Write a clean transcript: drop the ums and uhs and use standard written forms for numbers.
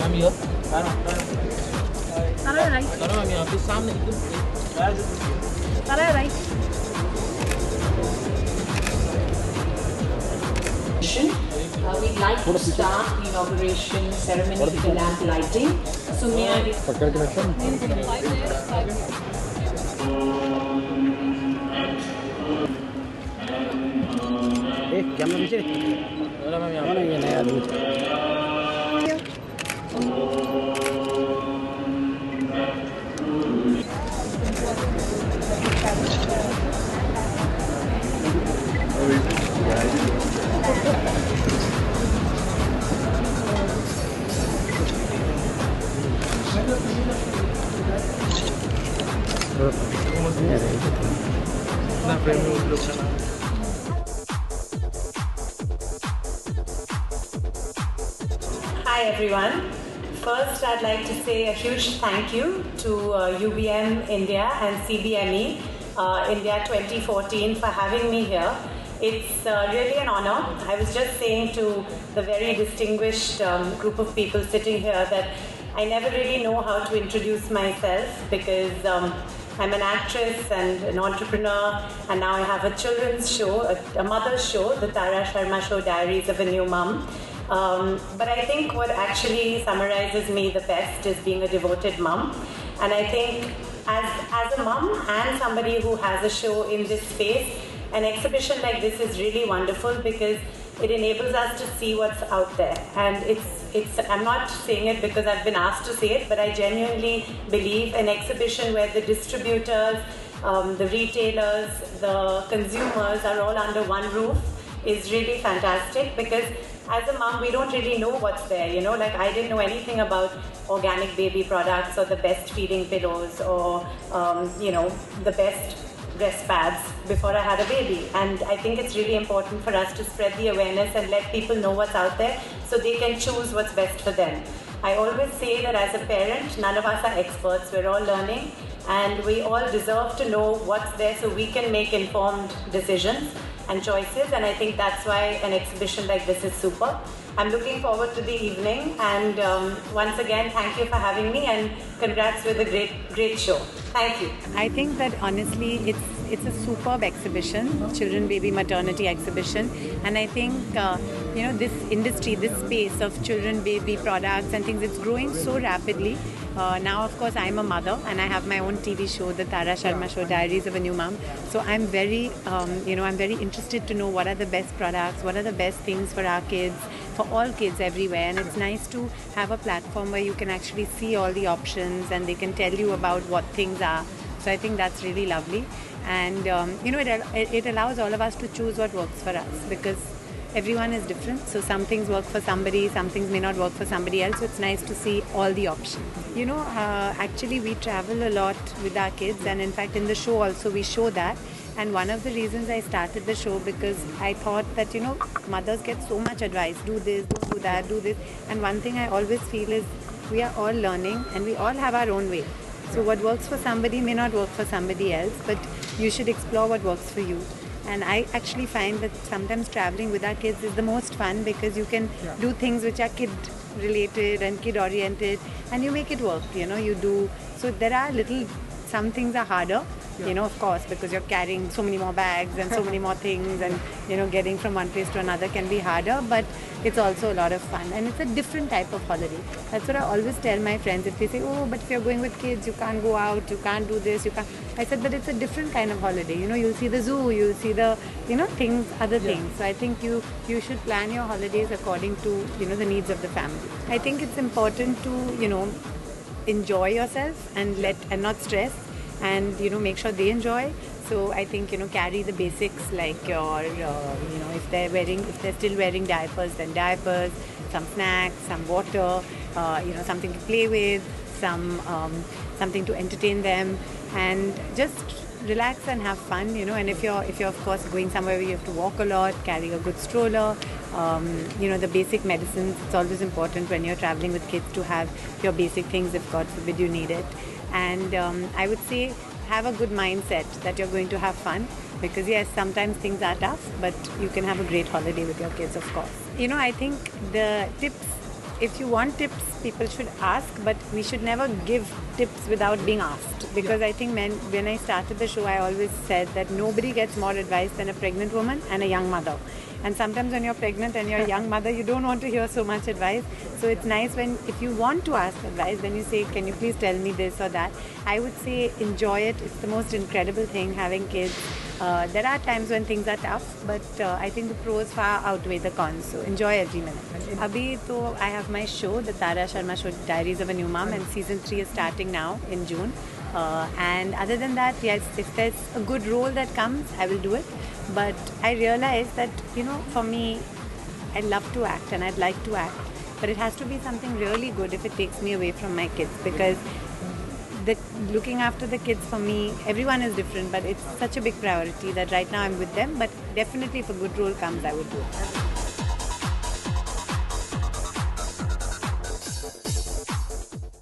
I'm here. Tara right. Tara ma'am यहाँ पे सामने एकदम Tara right. We'd like to start the inauguration ceremony with the lamp lighting. So may I camera पीछे Tara ma'am यहाँ ये नया दूध ना फ्रेम में उस लोग का नाम Hi everyone. First, I'd like to say a huge thank you to UBM India and CBME India 2014 for having me here. It's really an honor. I was just saying to the very distinguished group of people sitting here that I never really know how to introduce myself because I'm an actress and an entrepreneur, and now I have a children's show, a mother's show, the Tara Sharma Show, Diaries of a New Mum. But I think what actually summarizes me the best is being a devoted mum. And I think as a mum and somebody who has a show in this space, an exhibition like this is really wonderful because it enables us to see what's out there. And I'm not saying it because I've been asked to say it, but I genuinely believe an exhibition where the distributors, the retailers, the consumers are all under one roof is really fantastic because as a mom, we don't really know what's there, you know, like I didn't know anything about organic baby products or the best feeding pillows or, you know, the best breast pads before I had a baby. And I think it's really important for us to spread the awareness and let people know what's out there so they can choose what's best for them. I always say that as a parent, none of us are experts, we're all learning and we all deserve to know what's there so we can make informed decisions and choices, and I think that's why an exhibition like this is super. I'm looking forward to the evening, and once again, thank you for having me, and congrats with a great show. Thank you. I think that honestly, it's a superb exhibition, children, baby, maternity exhibition, and I think you know, this industry, this space of children, baby products and things, it's growing so rapidly. Now, of course, I'm a mother and I have my own TV show, the Tara Sharma Show, Diaries of a New Mom. So I'm very, you know, I'm very interested to know what are the best products, what are the best things for our kids, for all kids everywhere. And it's nice to have a platform where you can actually see all the options and they can tell you about what things are. So I think that's really lovely. And, you know, it allows all of us to choose what works for us because everyone is different, so some things work for somebody, some things may not work for somebody else, so it's nice to see all the options. You know, actually we travel a lot with our kids, and in fact in the show also we show that, and one of the reasons I started the show because I thought that, you know, mothers get so much advice, do this, don't do that, do this, and one thing I always feel is we are all learning and we all have our own way. So what works for somebody may not work for somebody else, but you should explore what works for you. And I actually find that sometimes traveling with our kids is the most fun because you can do things which are kid related and kid oriented and you make it work, you know, you do. So there are some things are harder, you know, of course, because you're carrying so many more bags and so many more things and, you know, getting from one place to another can be harder, but it's also a lot of fun and it's a different type of holiday. That's what I always tell my friends. If they say, oh, but if you're going with kids, you can't go out, you can't do this, you can't. I said, but it's a different kind of holiday. You know, you'll see the zoo, you'll see the, you know, things, other things. So I think you should plan your holidays according to, you know, the needs of the family. I think it's important to, you know, enjoy yourself and not stress and, you know, make sure they enjoy. So I think, you know, carry the basics like your, you know, if they're still wearing diapers, then diapers, some snacks, some water, you know, something to play with, something to entertain them, and just relax and have fun, you know. And if you're of course going somewhere where you have to walk a lot, carry a good stroller, you know, the basic medicines. It's always important when you're traveling with kids to have your basic things if God forbid you need it. And I would say have a good mindset that you're going to have fun, because yes, sometimes things are tough, but you can have a great holiday with your kids, of course. You know, I think the tips if you want tips, people should ask, but we should never give tips without being asked. Because I think when I started the show, I always said that nobody gets more advice than a pregnant woman and a young mother. And sometimes when you're pregnant and you're a young mother, you don't want to hear so much advice. So it's nice when, if you want to ask advice, then you say, can you please tell me this or that? I would say enjoy it. It's the most incredible thing, having kids. There are times when things are tough, but I think the pros far outweigh the cons. So enjoy every minute. Abhi, so I have my show, the Tara Sharma Show, Diaries of a New Mom, and season 3 is starting now in June. And other than that, yes, if there's a good role that comes, I will do it. But I realize that, for me, I love to act and I'd like to act. But it has to be something really good if it takes me away from my kids, because looking after the kids for me, everyone is different, but it's such a big priority that right now I'm with them. But definitely if a good role comes, I would do it.